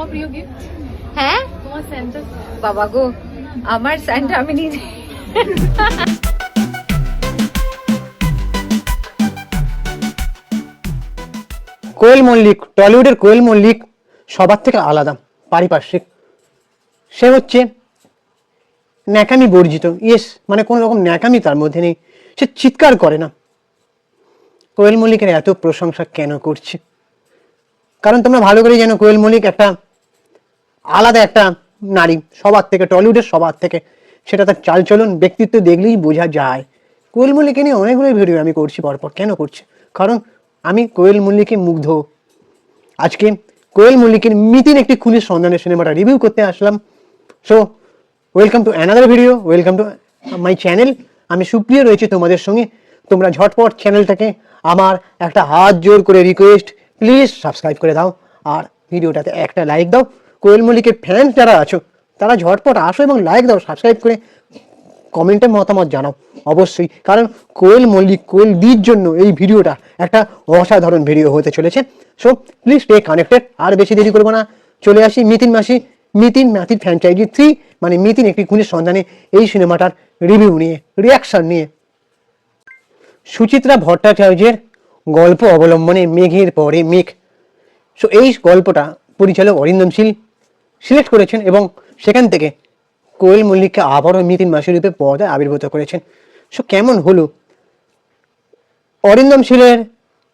তোমার প্রিয় গিফট? হ্যাঁ তোমার সেন্টার? বাবা গো, আমার স্যান্টা আমি নিজে। কোয়েল মল্লিক, টলিউডের কোয়েল মল্লিক সবার থেকে আলাদা পারিপার্শ্বিক। সে হচ্ছে ন্যাকামি বর্জিত, ইয়েস, মানে কোনো রকম ন্যাকামি তার মধ্যে নেই। সে চিৎকার করে না। কোয়েল মল্লিকের এত প্রশংসা কেন করছে? কারণ তোমরা ভালো করে জানো কোয়েল মল্লিক একটা আলাদা একটা নারী সবার থেকে, টলিউডের সবার থেকে। সেটা তার চালচলন, ব্যক্তিত্ব দেখলেই বোঝা যায়। কোয়েল মল্লিককে নিয়ে অনেকগুলো ভিডিও আমি করছি পরপর। কেন করছি? কারণ আমি কোয়েল মল্লিকে মুগ্ধ। আজকে কোয়েল মল্লিকের মিতিন একটি খুনের সন্ধানের সিনেমাটা রিভিউ করতে আসলাম। So welcome to another video, welcome to my channel. আমি সুপ্রিয় রয়েছে তোমাদের সঙ্গে। তোমরা ঝটপট চ্যানেলটাকে আমার একটা হাত জোর করে রিকোয়েস্ট, প্লিজ সাবস্ক্রাইব করে দাও আর ভিডিওটাতে একটা লাইক দাও। কোয়েল মল্লিকের ফ্যান যারা আছো তারা ঝটপট আসো এবং লাইক দাও, সাবস্ক্রাইব করে কমেন্টে মতামত জানাও অবশ্যই। কারণ কোয়েল মল্লিক, কোয়েল দির জন্য এই ভিডিওটা একটা অসাধারণ ভিডিও হতে চলেছে। So please stay connected. আর বেশি দেরি করবো না, চলে আসি মিতিন মাসি ফ্র্যাঞ্চাইজি 3, মানে মিতিন একটি খুনের সন্ধানে এই সিনেমাটার রিভিউ নিয়ে, রিয়াকশন নিয়ে। সুচিত্রা ভট্টাচার্যের গল্প অবলম্বনে মেঘের পরে মেঘ। সো এই গল্পটা পরিচালক অরিন্দম শীল সিলেক্ট করেছেন এবং সেখান থেকে কোয়েল মল্লিককে আবারও মিতিন মাসি রূপে পর্দায় আবির্ভূত করেছেন। সো কেমন হলো? অরিন্দম শীলের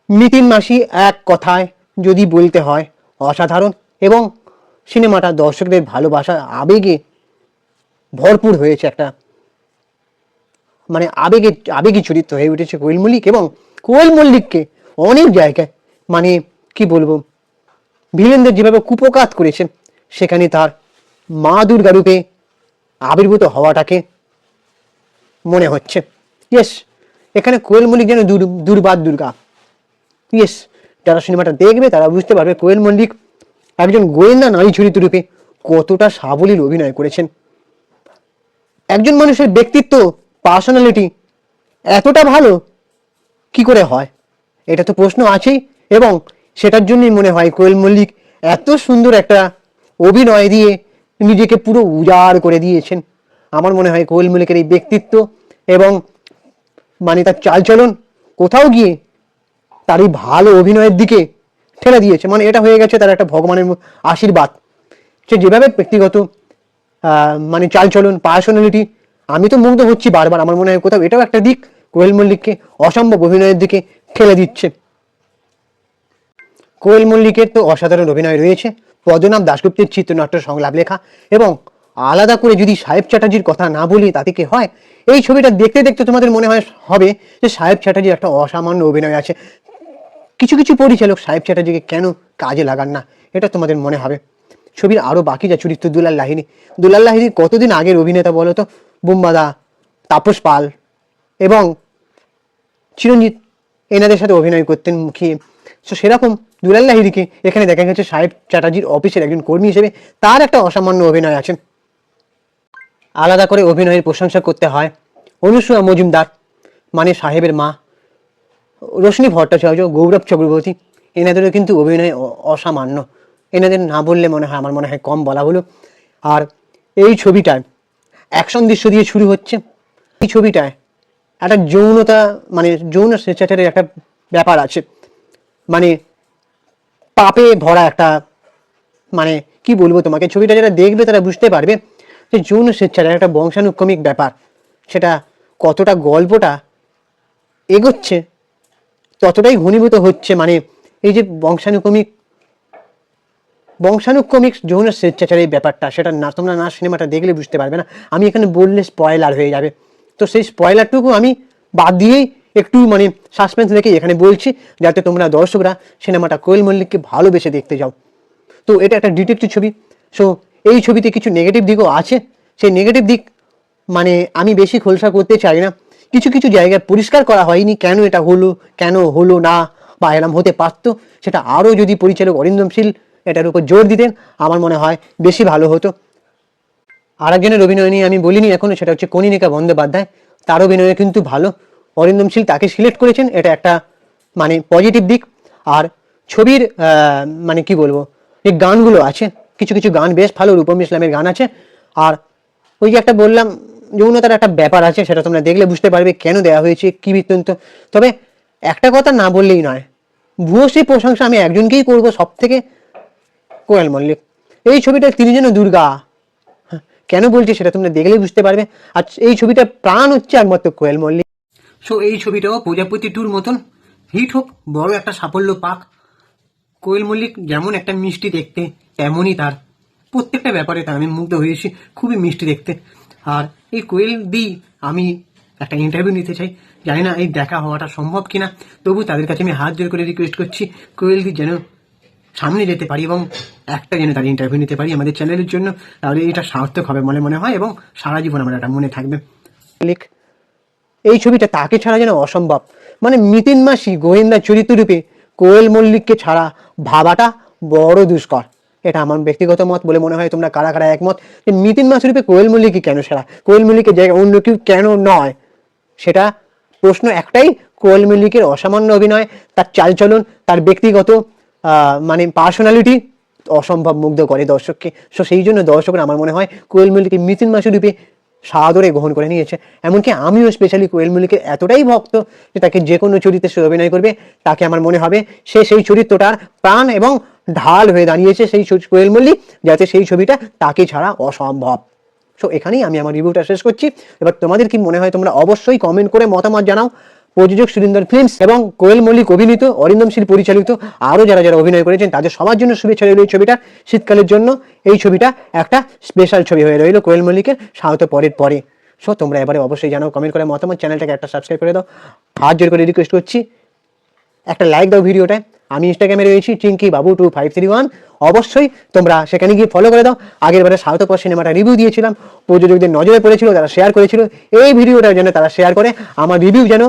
মিতিন মাসি এক কথায় যদি বলতে হয় অসাধারণ, এবং সিনেমাটা দর্শকদের ভালোবাসা আবেগে ভরপুর হয়েছে। একটা মানে আবেগী চরিত্র হয়ে উঠেছে কোয়েল মল্লিক, এবং কোয়েল মল্লিককে অনেক জায়গায় মানে কি বলবো, ভিলেনদের যেভাবে কুপকাত করেছেন, সেখানে তার মা দুর্গা রূপে আবির্ভূত হওয়াটাকে মনে হচ্ছে। ইয়েস, এখানে কোয়েল মল্লিক যেন দুর্বাদ দুর্গা। ইয়েস, যারা সিনেমাটা দেখবে তারা বুঝতে পারবে কোয়েল মল্লিক একজন গোয়েন্দা নারী চরিত্র রূপে কতটা সাবলীল অভিনয় করেছেন। একজন মানুষের ব্যক্তিত্ব, পার্সোনালিটি এতটা ভালো কি করে হয়, এটা তো প্রশ্ন আছেই। এবং সেটার জন্যই মনে হয় কোয়েল মল্লিক এত সুন্দর একটা অভিনয় দিয়ে নিজেকে পুরো উজাড় করে দিয়েছেন। আমার মনে হয় কোয়েল মল্লিকের এই ব্যক্তিত্ব এবং মানে তার চালচলন কোথাও গিয়ে তার এই ভালো অভিনয়ের দিকে ঠেলে দিয়েছে। মানে এটা হয়ে গেছে তার একটা ভগবানের আশীর্বাদ। সে যেভাবে ব্যক্তিগত মানে চালচলন, পার্সোনালিটি, আমি তো মুগ্ধ হচ্ছি বারবার। আমার মনে হয় কোথাও এটাও একটা দিক কোয়েল মল্লিককে অসম্ভব অভিনয়ের দিকে ঠেলে দিচ্ছে। কোয়েল মল্লিকের তো অসাধারণ অভিনয় রয়েছে, পদ্মনাভ দাশগুপ্তের চিত্রনাট্য সংলাপ লেখা, এবং আলাদা করে যদি সাহেব চ্যাটার্জির কথা না বলি তাতে কি হয়, এই ছবিটা দেখতে দেখতে তোমাদের মনে হবে যে সাহেব চ্যাটার্জির একটা অসামান্য অভিনয় আছে। কিছু কিছু পরিচালক সাহেব চ্যাটার্জিকে কেন কাজে লাগান না, এটা তোমাদের মনে হবে। ছবির আরও বাকি যা চরিত্র, দুলাল লাহিড়ী কতদিন আগের অভিনেতা বলো তো? বুম্বাদা, তাপস পাল এবং চিরঞ্জিত এনাদের সাথে অভিনয় করতেন মুখিয়ে। সো সেরকম দুলাল লাহিড়ীকে এখানে দেখা গেছে সাহেব চ্যাটার্জির অফিসের একজন কর্মী হিসেবে তার একটা অসামান্য অভিনয় আছে। আলাদা করে অভিনয়ের প্রশংসা করতে হয় অনুসূয়া মজুমদার, মানে সাহেবের মা, রোশনী ভট্টাচার্য, গৌরব চক্রবর্তী, এনাদেরও কিন্তু অভিনয় অসামান্য। এনাদের না বললে আমার মনে হয় কম বলা হলো। আর এই ছবিটায় অ্যাকশন দৃশ্য দিয়ে শুরু হচ্ছে। এই ছবিটায় একটা যৌনতা, মানে যৌন স্বেচ্ছাচারের একটা ব্যাপার আছে। মানে পাপে ভরা একটা, মানে কি বলবো তোমাকে, ছবিটা যারা দেখবে তারা বুঝতে পারবে যে যৌন স্বেচ্ছাচার একটা বংশানুক্রমিক ব্যাপার। সেটা কতটা গল্পটা এগোচ্ছে ততটাই ঘনীভূত হচ্ছে। মানে এই যে বংশানুক্রমিক যৌন স্বেচ্ছাচারের ব্যাপারটা, সেটা না তোমরা না সিনেমাটা দেখলে বুঝতে পারবে না। আমি এখানে বললে স্পয়লার হয়ে যাবে, তো সেই স্পয়লারটুকু আমি বাদ দিয়েই একটু মানে সাসপেন্স রেখে এখানে বলছি, যাতে তোমরা দর্শকরা সিনেমাটা কোয়েল মল্লিককে ভালোবেসে দেখতে যাও। তো এটা একটা ডিটেকটিভ ছবি। সো এই ছবিতে কিছু নেগেটিভ দিকও আছে। সেই নেগেটিভ দিক মানে আমি বেশি খোলসা করতে চাই না। কিছু কিছু জায়গায় পরিষ্কার করা হয়নি কেন এটা হলো, কেন হলো না, বা এরম হতে পারতো, সেটা আরও যদি পরিচালক অরিন্দম শীল এটার উপর জোর দিতেন আমার মনে হয় বেশি ভালো হতো। আরেকজনের অভিনয় নিয়ে আমি বলিনি এখনো, সেটা হচ্ছে কনিনিকা বন্দ্যোপাধ্যায়। তার অভিনয় কিন্তু ভালো, অরিন্দম শীল তাকে সিলেক্ট করেছেন, এটা একটা মানে পজিটিভ দিক। আর ছবির মানে কি বলবো, যে গানগুলো আছে কিছু কিছু গান বেশ ভালো, রূপম ইসলামের গান আছে। আর ওই যে একটা বললাম যৌনতার একটা ব্যাপার আছে, সেটা তোমরা দেখলে বুঝতে পারবে কেন দেওয়া হয়েছে, কি বৃত্তান্ত। তবে একটা কথা না বললেই নয়, ভূয়সী প্রশংসা আমি একজনকেই করবো সব থেকে, কোয়েল মল্লিক। এই ছবিটা তিনি যেন দুর্গা। হ্যাঁ, কেন বলছি সেটা তোমরা দেখলেই বুঝতে পারবে। আর এই ছবিটার প্রাণ হচ্ছে একমাত্র কোয়েল মল্লিক। সো এই ছবিটাও প্রজাপতি টুর মতন হিট হোক, বড় একটা সাফল্য পাক। কোয়েল মল্লিক যেমন একটা মিষ্টি দেখতে, তেমনই তার প্রত্যেকটা ব্যাপারে তার আমি মুগ্ধ হয়েছি, খুবই মিষ্টি দেখতে। আর এই কোয়েল দি আমি একটা ইন্টারভিউ নিতে চাই, জানি না এই দেখা হওয়াটা সম্ভব কিনা, তবু তাদের কাছে আমি হাত জোর করে রিকোয়েস্ট করছি কোয়েল দি যেন সামনে যেতে পারি এবং একটা যেন তার ইন্টারভিউ নিতে পারি আমাদের চ্যানেলের জন্য, তাহলে এটা সার্থক হবে বলে মনে হয় এবং সারা জীবন আমার এটা মনে থাকবে। এই ছবিটা তাকে ছাড়া যেন অসম্ভব, মানে মিতিন মাসি গোয়েন্দা চরিত্ররূপে কোয়েল মল্লিককে ছাড়া ভাবাটা বড় দুষ্কর। এটা আমার ব্যক্তিগত মত বলে মনে হয়, তোমরা কারা কারা একমত যে মিতিন মাসি রূপে কোয়েল মল্লিকই কেন সেরা, কোয়েল মল্লিকের জায়গায় অন্য কেউ কেন নয়? সেটা প্রশ্ন একটাই, কোয়েল মল্লিকের অসামান্য অভিনয়, তার চালচলন, তার ব্যক্তিগত মানে পার্সোনালিটি অসম্ভব মুগ্ধ করে দর্শককে। সো সেই জন্য দর্শকরা আমার মনে হয় কোয়েল মল্লিককে মিতিন মাসি রূপে সাদরে গ্রহণ করে নিয়েছে। এমনকি আমিও স্পেশালি কোয়েল মল্লিকের এতটাই ভক্ত যে তাকে যে কোনো চরিত্রে সে অভিনয় করবে, তাকে আমার মনে হবে সে সেই চরিত্রটার প্রাণ এবং ঢাল হয়ে দাঁড়িয়েছে সেই কোয়েল মল্লিক, যাতে সেই ছবিটা তাকে ছাড়া অসম্ভব। সো এখানেই আমি আমার রিভিউটা শেষ করছি। এবার তোমাদের কি মনে হয় তোমরা অবশ্যই কমেন্ট করে মতামত জানাও। প্রযোজক সুরিন্দর ফিল্মস এবং কোয়েল মল্লিক অভিনীত, অরিন্দম শীল পরিচালিত, আরও যারা যারা অভিনয় করেছেন তাদের সবার জন্য শুভেচ্ছা রইল এই ছবিটা। শীতকালের জন্য এই ছবিটা একটা স্পেশাল ছবি হয়ে রইল কোয়েল মল্লিকের, সাহত পরের পরে। সো তোমরা এবারে অবশ্যই জানাও কমেন্ট করে মতামত, চ্যানেলটাকে একটা সাবস্ক্রাইব করে দাও, হাত জোর করে রিকোয়েস্ট করছি একটা লাইক দাও ভিডিওটায়। আমি ইনস্টাগ্রামে রয়েছি চিঙ্কি বাবু 2531, অবশ্যই তোমরা সেখানে গিয়ে ফলো করে দাও। আগের বারে সাউথপর সিনেমাটা রিভিউ দিয়েছিলাম, প্রযোজকদের নজরে পড়েছিল, তারা শেয়ার করেছিল। এই ভিডিওটা যেন তারা শেয়ার করে, আমার রিভিউ যেন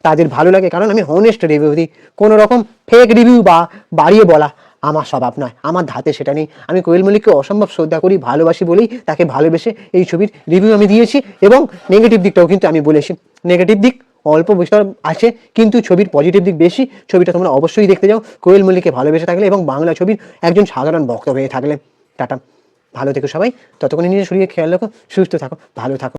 তাদের ভালো লাগে, কারণ আমি হনেস্ট রিভিউ দিই, কোনো রকম ফেক রিভিউ বা বাড়িয়ে বলা আমার স্বভাব নয়, আমার ধাতে সেটা নেই। আমি কোয়েল মল্লিককে অসম্ভব শ্রদ্ধা করি, ভালোবাসি বলেই তাকে ভালোবেসে এই ছবির রিভিউ আমি দিয়েছি, এবং নেগেটিভ দিকটাও কিন্তু আমি বলেছি। নেগেটিভ দিক অল্প বিস্তর আছে, কিন্তু ছবির পজিটিভ দিক বেশি। ছবিটা তোমরা অবশ্যই দেখতে যাও কোয়েল মল্লিককে ভালোবেসে থাকলে এবং বাংলা ছবির একজন সাধারণ ভক্ত হয়ে থাকলে। টাটা, ভালো থেকো সবাই, ততক্ষণ নিজের শরীরে খেয়াল রাখো, সুস্থ থাকো, ভালো থাকো।